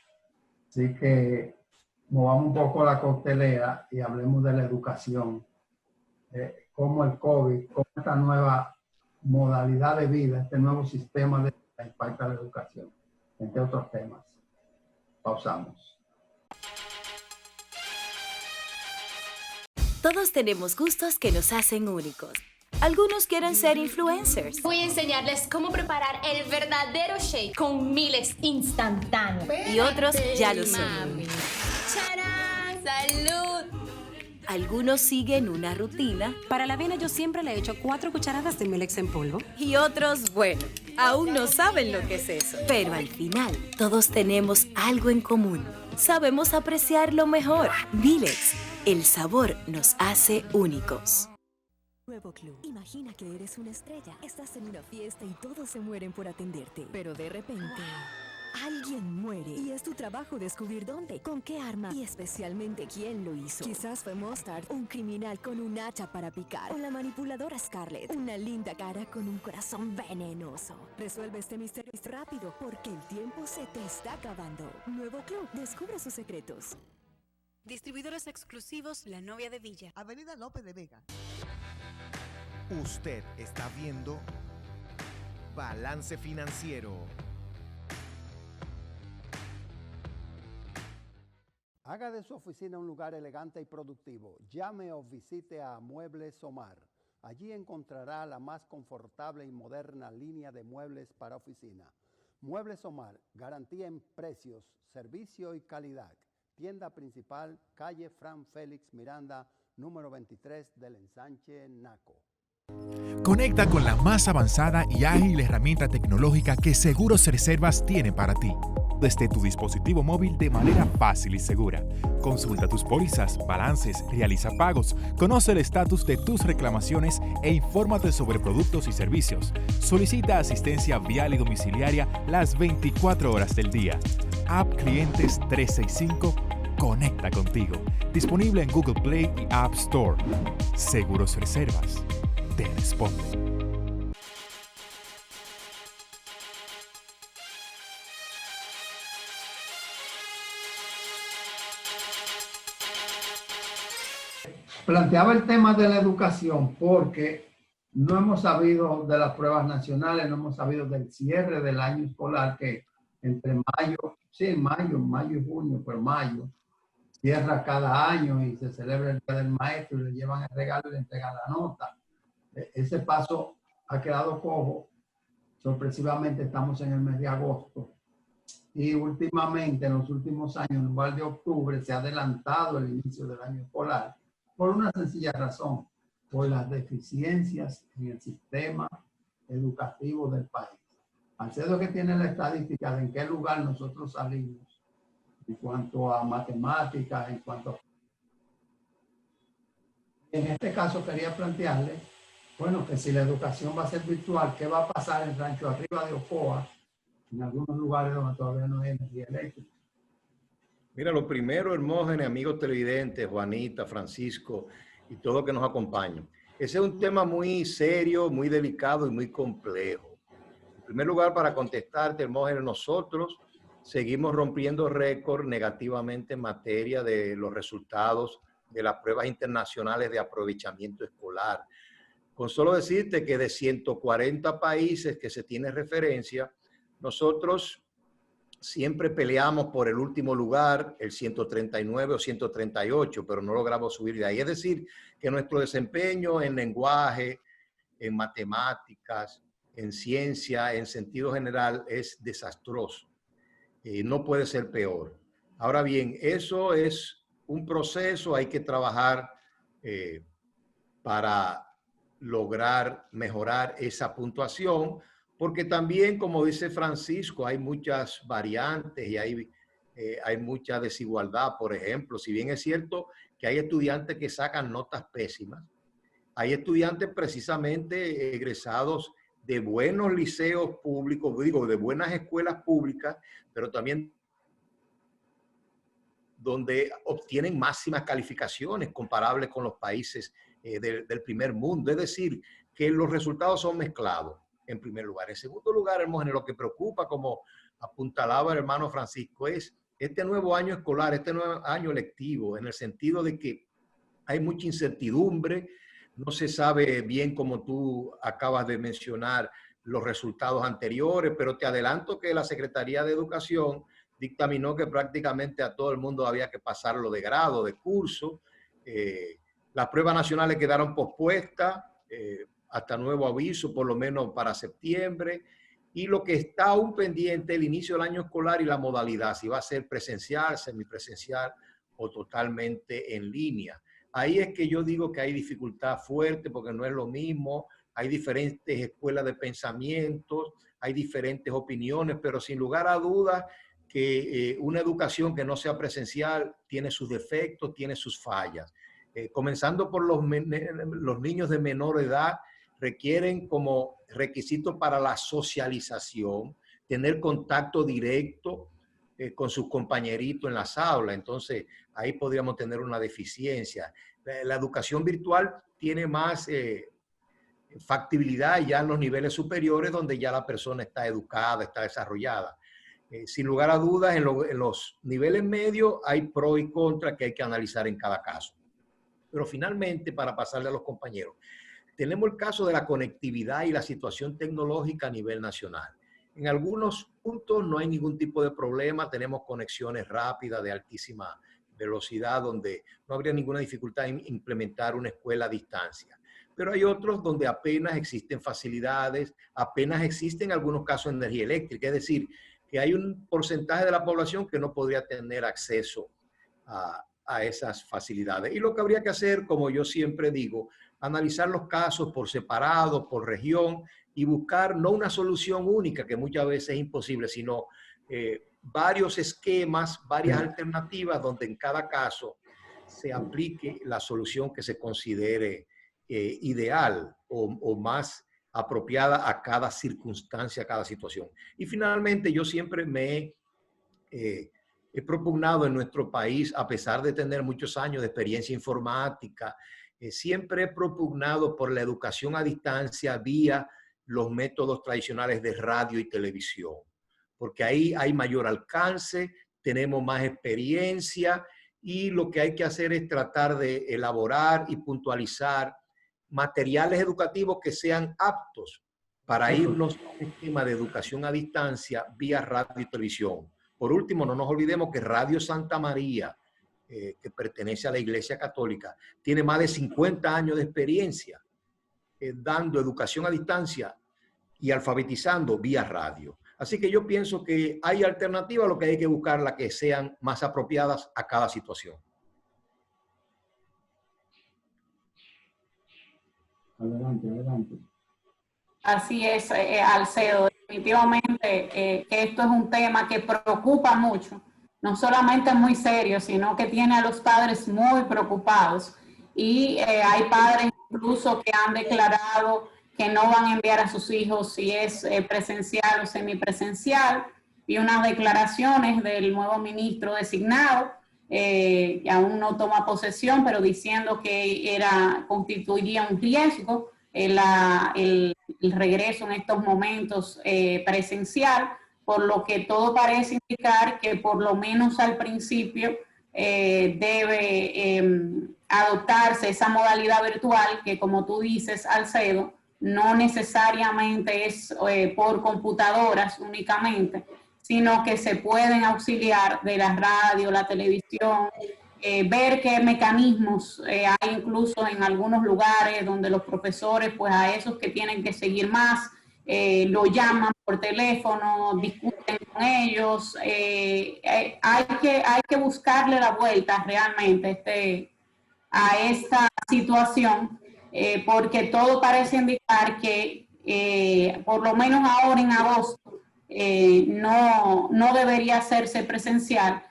S1: sí que movamos un poco la coctelera y hablemos de la educación. Cómo el COVID, cómo esta nueva modalidad de vida, este nuevo sistema de vida impacta la educación, entre otros temas. Pausamos.
S5: Todos tenemos gustos que nos hacen únicos. Algunos quieren ser influencers.
S7: Voy a enseñarles cómo preparar el verdadero shake con miles instantáneos.
S5: Y otros ya lo son.
S7: ¡Charán! ¡Salud!
S5: Algunos siguen una rutina.
S12: Para la avena yo siempre le echo 4 cucharadas de Milex en polvo.
S5: Y otros, bueno, aún no saben lo que es eso. Pero al final, todos tenemos algo en común. Sabemos apreciar lo mejor. Milex, el sabor nos hace únicos.
S9: Nuevo Club. Imagina que eres una estrella. Estás en una fiesta y todos se mueren por atenderte. Pero de repente, alguien muere. Y es tu trabajo descubrir dónde, con qué arma y especialmente quién lo hizo. Quizás fue Mustard, un criminal con un hacha para picar. O la manipuladora Scarlett, una linda cara con un corazón venenoso. Resuelve este misterio rápido porque el tiempo se te está acabando. Nuevo Club. Descubre sus secretos.
S13: Distribuidores exclusivos La Novia de Villa.
S10: Avenida López de Vega. Usted está viendo Balance Financiero.
S1: Haga de su oficina un lugar elegante y productivo. Llame o visite a Muebles Omar. Allí encontrará la más confortable y moderna línea de muebles para oficina. Muebles Omar, garantía en precios, servicio y calidad. Tienda principal, calle Fran Félix Miranda, número 23 del Ensanche Naco.
S11: Conecta con la más avanzada y ágil herramienta tecnológica que Seguros Reservas tiene para ti, desde tu dispositivo móvil de manera fácil y segura. Consulta tus pólizas, balances, realiza pagos, conoce el estatus de tus reclamaciones e infórmate sobre productos y servicios. Solicita asistencia vial y domiciliaria las 24 horas del día. App Clientes 365 conecta contigo. Disponible en Google Play y App Store. Seguros Reservas te responde.
S1: Planteaba el tema de la educación porque no hemos sabido de las pruebas nacionales, no hemos sabido del cierre del año escolar que entre mayo y junio, pero mayo cierra cada año y se celebra el Día del Maestro y le llevan el regalo y le entregan la nota. Ese paso ha quedado cojo. Sorpresivamente estamos en el mes de agosto y últimamente, en los últimos años, en lugar de octubre, se ha adelantado el inicio del año escolar por una sencilla razón, por las deficiencias en el sistema educativo del país. Alcedo, que tiene la estadística de en qué lugar nosotros salimos en cuanto a matemáticas, en cuanto a... En este caso quería plantearle, bueno, que si la educación va a ser virtual, ¿qué va a pasar en Rancho Arriba de Ocoa, en algunos lugares donde todavía no hay energía eléctrica?
S3: Mira, lo primero, Hermógenes, amigos televidentes, Juanita, Francisco y todo que nos acompaña. Ese es un tema muy serio, muy delicado y muy complejo. En primer lugar, para contestarte, Hermógenes, nosotros seguimos rompiendo récord negativamente en materia de los resultados de las pruebas internacionales de aprovechamiento escolar. Con solo decirte que de 140 países que se tiene referencia, nosotros siempre peleamos por el último lugar, el 139 o 138, pero no logramos subir de ahí. Es decir, que nuestro desempeño en lenguaje, en matemáticas, en ciencia, en sentido general, es desastroso. No puede ser peor. Ahora bien, eso es un proceso, hay que trabajar para lograr mejorar esa puntuación, porque también, como dice Francisco, hay muchas variantes y hay mucha desigualdad. Por ejemplo, si bien es cierto que hay estudiantes que sacan notas pésimas, hay estudiantes precisamente egresados de buenos liceos públicos, digo, de buenas escuelas públicas, pero también donde obtienen máximas calificaciones comparables con los países del primer mundo. Es decir, que los resultados son mezclados, en primer lugar. En segundo lugar, Hermógenes, lo que preocupa, como apuntalaba el hermano Francisco, es este nuevo año escolar, este nuevo año lectivo, en el sentido de que hay mucha incertidumbre, no se sabe bien, como tú acabas de mencionar, los resultados anteriores, pero te adelanto que la Secretaría de Educación dictaminó que prácticamente a todo el mundo había que pasarlo de grado, de curso. Las pruebas nacionales quedaron pospuestas hasta nuevo aviso, por lo menos para septiembre. Y lo que está aún pendiente, el inicio del año escolar y la modalidad, si va a ser presencial, semipresencial o totalmente en línea. Ahí es que yo digo que hay dificultad fuerte, porque no es lo mismo, hay diferentes escuelas de pensamientos, hay diferentes opiniones, pero sin lugar a dudas que una educación que no sea presencial tiene sus defectos, tiene sus fallas. Comenzando por los niños de menor edad, requieren como requisito para la socialización tener contacto directo con sus compañeritos en las aulas. Entonces, ahí podríamos tener una deficiencia. La educación virtual tiene más factibilidad ya en los niveles superiores, donde ya la persona está educada, está desarrollada. Sin lugar a dudas, en los niveles medios hay pro y contra que hay que analizar en cada caso. Pero finalmente, para pasarle a los compañeros, tenemos el caso de la conectividad y la situación tecnológica a nivel nacional. En algunos puntos no hay ningún tipo de problema, tenemos conexiones rápidas de altísima velocidad donde no habría ninguna dificultad en implementar una escuela a distancia. Pero hay otros donde apenas existen facilidades, apenas existen en algunos casos energía eléctrica, es decir, que hay un porcentaje de la población que no podría tener acceso a esas facilidades. Y lo que habría que hacer, como yo siempre digo, analizar los casos por separado, por región, y buscar no una solución única, que muchas veces es imposible, sino varios esquemas, varias alternativas, donde en cada caso se aplique la solución que se considere ideal o más apropiada a cada circunstancia, a cada situación. Y finalmente, yo siempre he propugnado en nuestro país, a pesar de tener muchos años de experiencia informática, siempre he propugnado por la educación a distancia vía los métodos tradicionales de radio y televisión, porque ahí hay mayor alcance, tenemos más experiencia y lo que hay que hacer es tratar de elaborar y puntualizar materiales educativos que sean aptos para irnos a un esquema de educación a distancia vía radio y televisión. Por último, no nos olvidemos que Radio Santa María, que pertenece a la Iglesia Católica, tiene más de 50 años de experiencia dando educación a distancia y alfabetizando vía radio. Así que yo pienso que hay alternativas, lo que hay que buscar las que sean más apropiadas a cada situación.
S1: Adelante, adelante.
S4: Así es, Alcedo. Definitivamente que esto es un tema que preocupa mucho. No solamente es muy serio, sino que tiene a los padres muy preocupados. Y hay padres incluso que han declarado que no van a enviar a sus hijos si es presencial o semipresencial. Y unas declaraciones del nuevo ministro designado aún no toma posesión, pero diciendo que constituiría un riesgo el regreso en estos momentos presencial, por lo que todo parece indicar que por lo menos al principio debe adoptarse esa modalidad virtual que, como tú dices, Alcedo, no necesariamente es por computadoras únicamente, sino que se pueden auxiliar de la radio, la televisión, ver qué mecanismos hay incluso en algunos lugares donde los profesores, pues a esos que tienen que seguir más, lo llaman por teléfono, discuten con ellos. Hay que buscarle la vuelta realmente a esta situación, porque todo parece indicar que por lo menos ahora en agosto no debería hacerse presencial,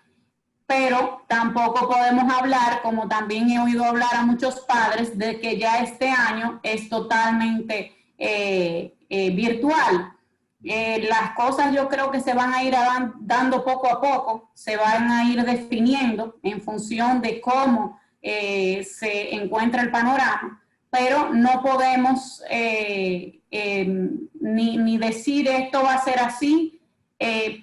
S4: pero tampoco podemos hablar, como también he oído hablar a muchos padres, de que ya este año es totalmente virtual. Las cosas yo creo que se van a ir dando poco a poco, se van a ir definiendo en función de cómo se encuentra el panorama, pero no podemos ni decir esto va a ser así,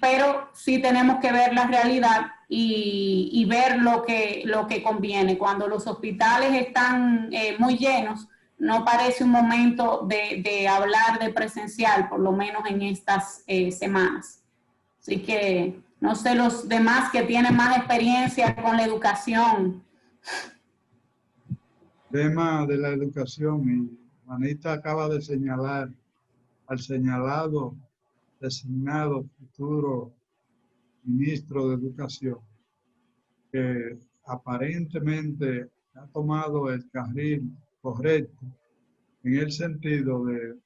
S4: pero sí tenemos que ver la realidad y ver lo que conviene. Cuando los hospitales están muy llenos, no parece un momento de hablar de presencial, por lo menos en estas semanas. Así que no sé los demás que tienen más experiencia con la educación.
S2: Tema de la educación, y Juanita acaba de señalar al señalado, designado futuro ministro de Educación, que aparentemente ha tomado el carril correcto en el sentido de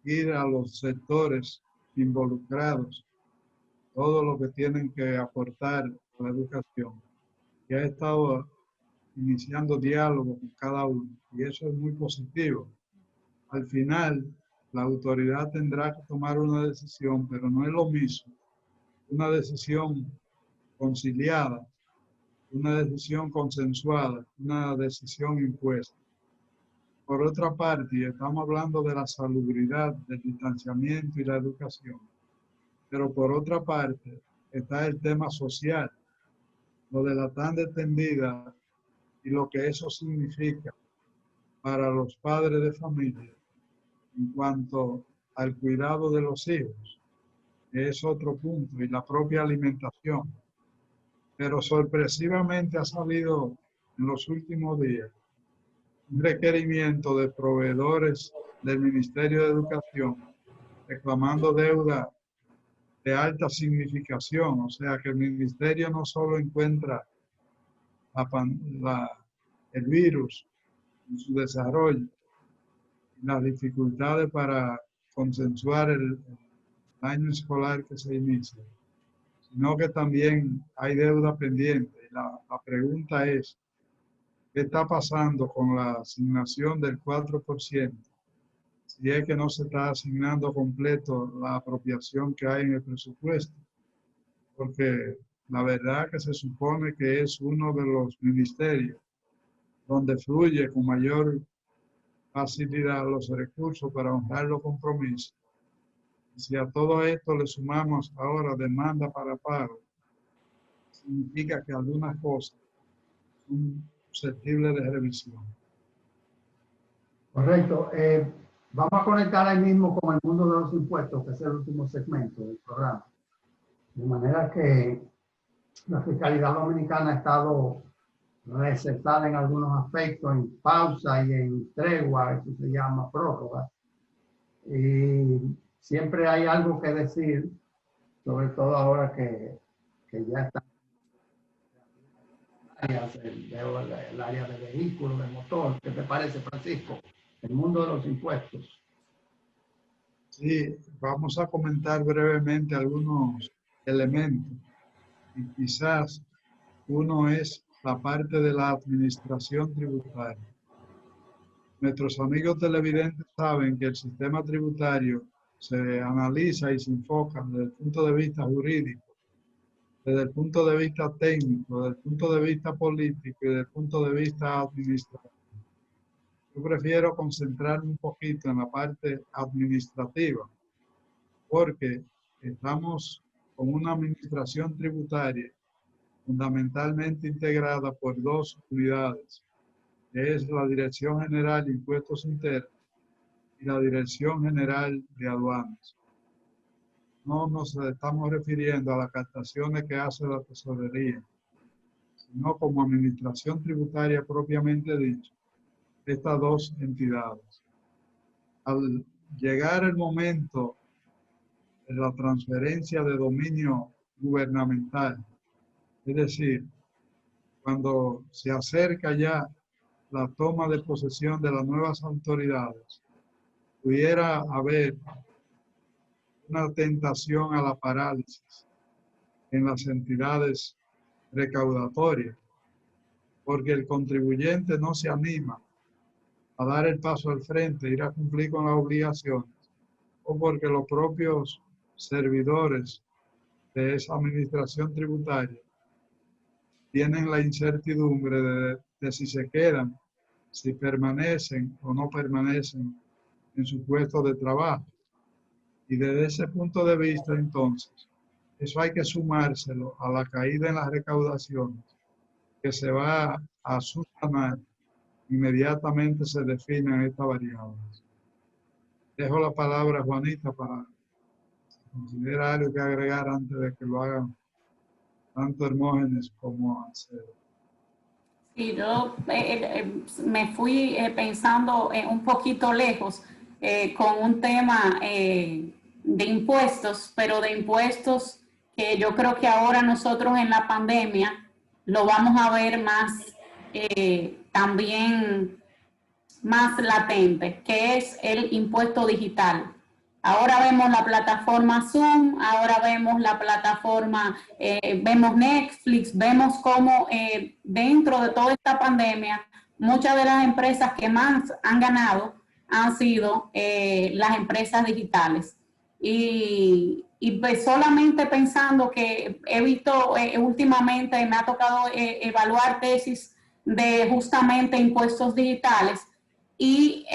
S2: ir a los sectores involucrados, todo lo que tienen que aportar a la educación, y ha estado iniciando diálogo con cada uno, y eso es muy positivo. Al final, la autoridad tendrá que tomar una decisión, pero no es lo mismo una decisión conciliada, una decisión consensuada, una decisión impuesta. Por otra parte, y estamos hablando de la salubridad, del distanciamiento y la educación, pero por otra parte está el tema social, lo de la tanda extendida y lo que eso significa para los padres de familia en cuanto al cuidado de los hijos, que es otro punto, y la propia alimentación. Pero sorpresivamente ha salido en los últimos días un requerimiento de proveedores del Ministerio de Educación reclamando deuda de alta significación, o sea que el ministerio no solo encuentra el virus en su desarrollo, las dificultades para consensuar el año escolar que se inicia, sino que también hay deuda pendiente. La pregunta es, ¿qué está pasando con la asignación del 4%? Si es que no se está asignando completo la apropiación que hay en el presupuesto, porque la verdad que se supone que es uno de los ministerios donde fluye con mayor facilidad los recursos para honrar los compromisos. Y si a todo esto le sumamos ahora demanda para pago, significa que algunas cosas son susceptibles de revisión.
S1: Correcto. Vamos a conectar ahí mismo con el mundo de los impuestos, que es el último segmento del programa. De manera que la fiscalidad dominicana ha estado recetada en algunos aspectos, en pausa y en tregua, eso se llama prórroga. Y siempre hay algo que decir, sobre todo ahora que ya está el área de vehículos, de motor. ¿Qué te parece, Francisco? El mundo de los impuestos.
S2: Sí, vamos a comentar brevemente algunos elementos. Y quizás uno es la parte de la administración tributaria. Nuestros amigos televidentes saben que el sistema tributario se analiza y se enfoca desde el punto de vista jurídico desde el punto de vista técnico, desde el punto de vista político y desde el punto de vista administrativo. Yo prefiero concentrarme un poquito en la parte administrativa, porque estamos con una administración tributaria fundamentalmente integrada por dos unidades, que es la Dirección General de Impuestos Internos y la Dirección General de Aduanas. No nos estamos refiriendo a las captaciones que hace la tesorería, sino como administración tributaria propiamente dicho, estas dos entidades. Al llegar el momento de la transferencia de dominio gubernamental, es decir, cuando se acerca ya la toma de posesión de las nuevas autoridades, pudiera haber una tentación a la parálisis en las entidades recaudatorias, porque el contribuyente no se anima a dar el paso al frente, ir a cumplir con las obligaciones, o porque los propios servidores de esa administración tributaria tienen la incertidumbre de si se quedan, si permanecen o no permanecen en su puesto de trabajo. Y desde ese punto de vista, entonces, eso hay que sumárselo a la caída en las recaudaciones, que se va a subsanar inmediatamente se definen estas variables. Dejo la palabra a Juanita para considerar algo que agregar antes de que lo hagan tanto Hermógenes como Alcedo.
S4: Sí, yo me fui pensando un poquito lejos con un tema de impuestos, pero de impuestos que yo creo que ahora nosotros en la pandemia lo vamos a ver más también más latente, que es el impuesto digital. Ahora vemos la plataforma Zoom, ahora vemos la plataforma, vemos Netflix, vemos cómo dentro de toda esta pandemia, muchas de las empresas que más han ganado han sido las empresas digitales. Y pues solamente pensando que he visto últimamente, me ha tocado evaluar tesis de justamente impuestos digitales. Y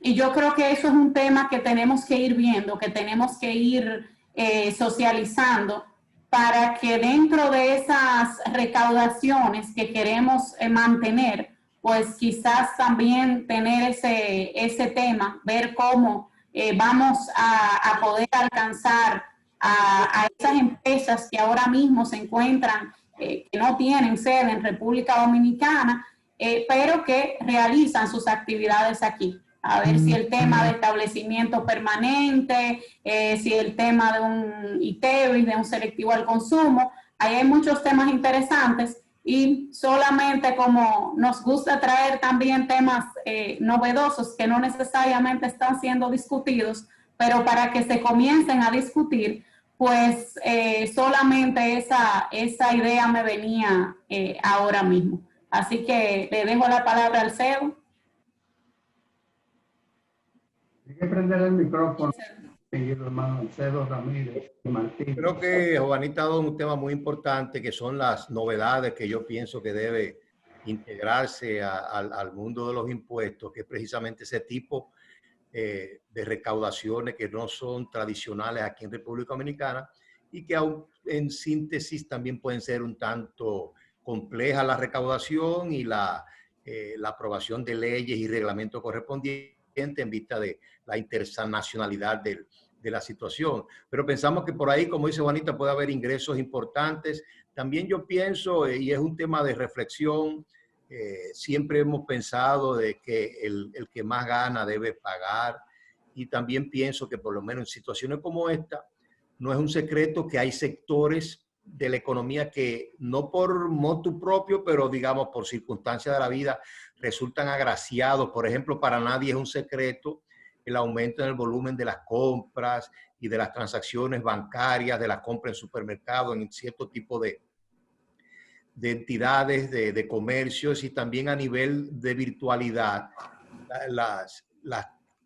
S4: yo creo que eso es un tema que tenemos que ir viendo, que tenemos que ir socializando para que dentro de esas recaudaciones que queremos mantener, pues quizás también tener ese tema, ver cómo vamos a poder alcanzar a esas empresas que ahora mismo se encuentran, que no tienen sede en República Dominicana, pero que realizan sus actividades aquí. A ver si el tema de establecimiento permanente, si el tema de un ITEVIS, de un selectivo al consumo, ahí hay muchos temas interesantes y solamente como nos gusta traer también temas novedosos que no necesariamente están siendo discutidos, pero para que se comiencen a discutir, pues solamente esa idea me venía ahora mismo. Así que le dejo la palabra al CEO.
S1: Hay que prender el micrófono, hermano Alcedo Ramírez y Martín.
S3: Creo que Juanita ha dado un tema muy importante, que son las novedades que yo pienso que debe integrarse al mundo de los impuestos, que es precisamente ese tipo de recaudaciones que no son tradicionales aquí en República Dominicana y que aún en síntesis también pueden ser un tanto compleja la recaudación y la aprobación de leyes y reglamentos correspondientes en vista de la internacionalidad de la situación. Pero pensamos que por ahí, como dice Juanita, puede haber ingresos importantes. También yo pienso, y es un tema de reflexión, siempre hemos pensado de que el que más gana debe pagar, y también pienso que por lo menos en situaciones como esta, no es un secreto que hay sectores de la economía que no por motu propio, pero digamos por circunstancias de la vida, resultan agraciados. Por ejemplo, para nadie es un secreto el aumento en el volumen de las compras y de las transacciones bancarias, de las compras en supermercados, en cierto tipo de entidades de comercios, y también a nivel de virtualidad. Las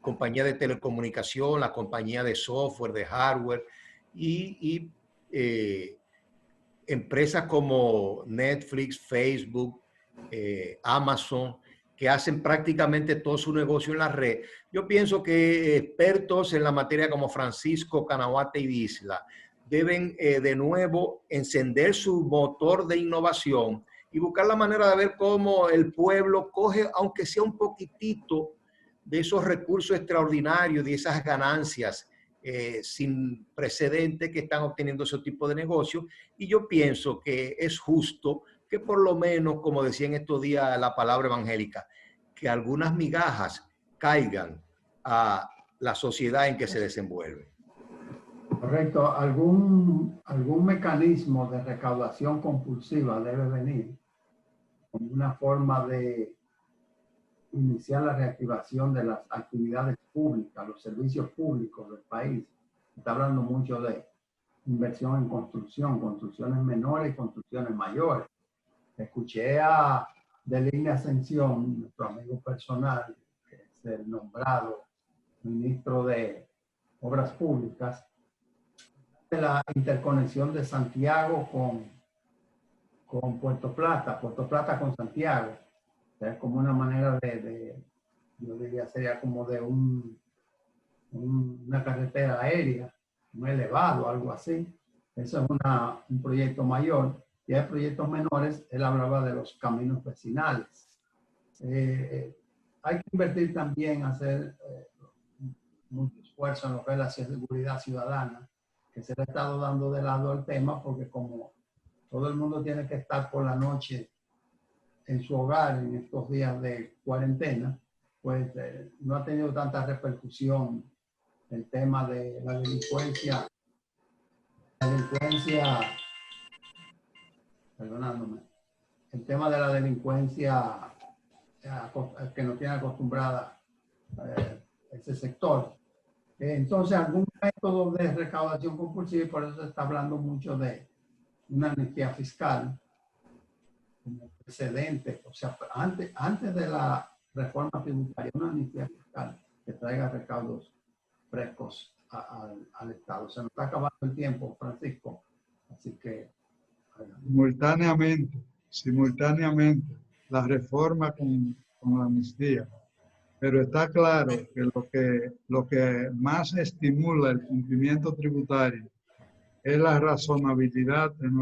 S3: compañías de telecomunicación, las compañías de software, de hardware, y empresas como Netflix, Facebook, Amazon, que hacen prácticamente todo su negocio en la red. Yo pienso que expertos en la materia como Francisco Canavate y Disla deben de nuevo encender su motor de innovación y buscar la manera de ver cómo el pueblo coge, aunque sea un poquitito, de esos recursos extraordinarios, de esas ganancias sin precedentes que están obteniendo ese tipo de negocios. Y yo pienso que es justo que por lo menos, como decía en estos días la palabra evangélica, que algunas migajas caigan a la sociedad en que se desenvuelve.
S1: Correcto. ¿Algún mecanismo de recaudación compulsiva debe venir como una forma de iniciar la reactivación de las actividades públicas, los servicios públicos del país? Está hablando mucho de inversión en construcción, construcciones menores y construcciones mayores. Escuché a Deline Ascensión, nuestro amigo personal, que es el nombrado ministro de Obras Públicas, de la interconexión de Santiago con Puerto Plata con Santiago. O sea, es como una manera yo diría, sería como de una carretera aérea, un elevado, algo así. Eso es un proyecto mayor. Y hay proyectos menores. Él hablaba de los caminos vecinales. Hay que invertir también, hacer mucho esfuerzo en lo que es la seguridad ciudadana, que se le ha estado dando de lado al tema, porque como todo el mundo tiene que estar por la noche en su hogar en estos días de cuarentena, pues no ha tenido tanta repercusión el tema de la delincuencia, perdonándome, el tema de la delincuencia que nos tiene acostumbrada ese sector. Entonces, algún método de recaudación compulsiva, y por eso se está hablando mucho de una amnistía fiscal como precedente, o sea, antes de la reforma tributaria, una amnistía fiscal que traiga recaudos frescos al Estado. Se nos está acabando el tiempo, Francisco, así que...
S2: Simultáneamente, la reforma con la amnistía. Pero está claro que lo que más estimula el cumplimiento tributario es la razonabilidad en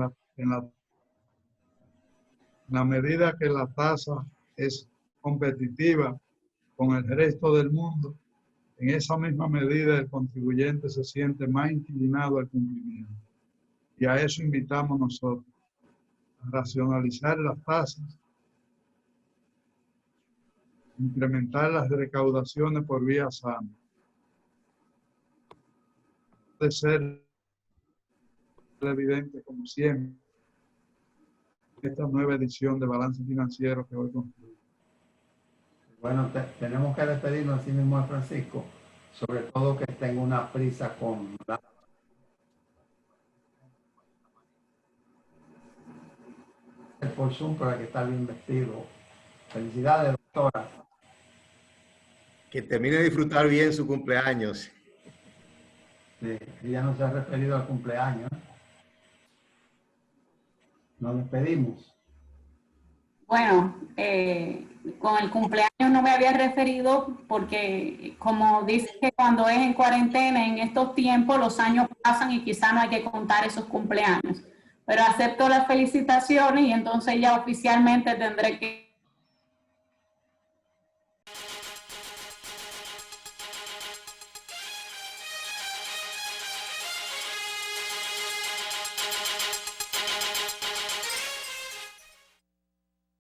S2: la medida que la tasa es competitiva con el resto del mundo. En esa misma medida el contribuyente se siente más inclinado al cumplimiento. Y a eso invitamos nosotros, a racionalizar las tasas, incrementar las recaudaciones por vía sana. De ser evidente, como siempre, esta nueva edición de Balance Financiero que hoy concluye.
S1: Bueno, tenemos que despedirnos así mismo, Francisco, sobre todo que tengo una prisa con la... por Zoom, pero hay que estar bien vestido. Felicidades, doctora.
S3: Que termine de disfrutar bien su cumpleaños.
S1: Sí, ella no se ha referido al cumpleaños. Nos despedimos.
S4: Bueno, con el cumpleaños no me había referido porque, como dice que cuando es en cuarentena, en estos tiempos los años pasan y quizá no hay que contar esos cumpleaños. Pero acepto las felicitaciones y entonces ya oficialmente tendré que